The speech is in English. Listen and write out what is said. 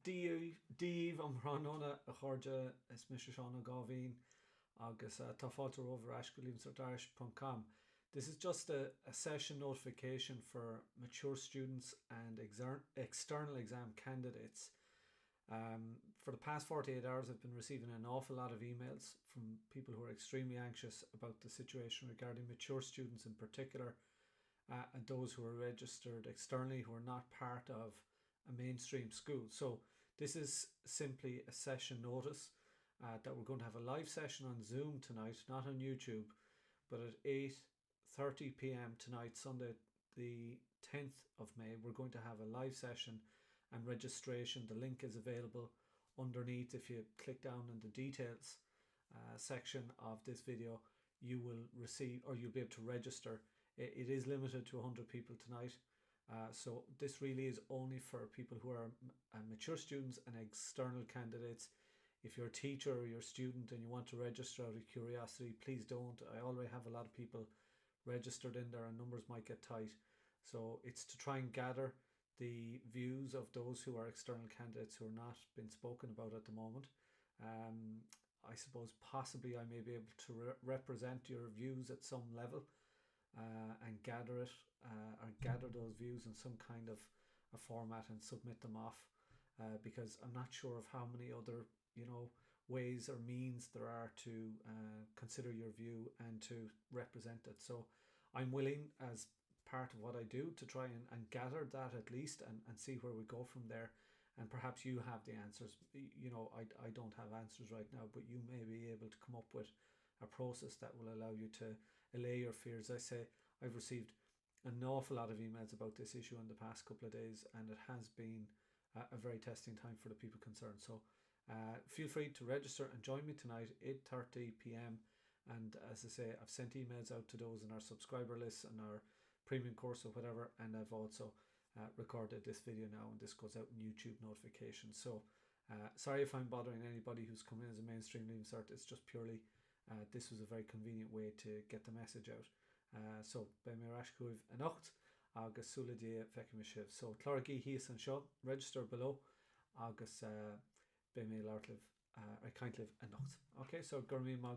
Díomh an Ránóna a chuirde is Mr. Seán Gávín agus tá fáilte over Leavingcertirish.com. This is just a session notification for mature students and external exam candidates. For the past 48 hours, I've been receiving an awful lot of emails from people who are extremely anxious about the situation regarding mature students in particular, and those who are registered externally who are not part of a mainstream school. So this is simply a session notice that we're going to have a live session on Zoom tonight, not on YouTube, but at 8:30 p.m. tonight, Sunday the 10th of May, we're going to have a live session and registration. The link is available underneath. If you click down in the details section of this video, you will receive, or you'll be able to register. It is limited to 100 people tonight. So this really is only for people who are mature students and external candidates. If you're a teacher or you're a student and you want to register out of curiosity, please don't. I already have a lot of people registered in there and numbers might get tight. So it's to try and gather the views of those who are external candidates who are not been spoken about at the moment. I suppose possibly I may be able to represent your views at some level and gather it or gather those views in some kind of a format and submit them off, because I'm not sure of how many other ways or means there are to consider your view and to represent it. So I'm willing, as part of what I do, to try and gather that at least and see where we go from there. And perhaps you have the answers. I don't have answers right now, but you may be able to come up with a process that will allow you to allay your fears. I say I've received an awful lot of emails about this issue in the past couple of days, and it has been a very testing time for the people concerned. So feel free to register and join me tonight, 8:30 p.m. And as I say, I've sent emails out to those in our subscriber list and our premium course or whatever, and I've also recorded this video now, and this goes out in YouTube notifications. So sorry if I'm bothering anybody who's come in as a mainstream Leaving Cert. It's just purely this was a very convenient way to get the message out. So be mé rascuibh a nocht agus súla dia feice me sibh. So cláragaí híos an seo, register below agus be mé leirliv I can't live a nocht. Okay, so gur mí má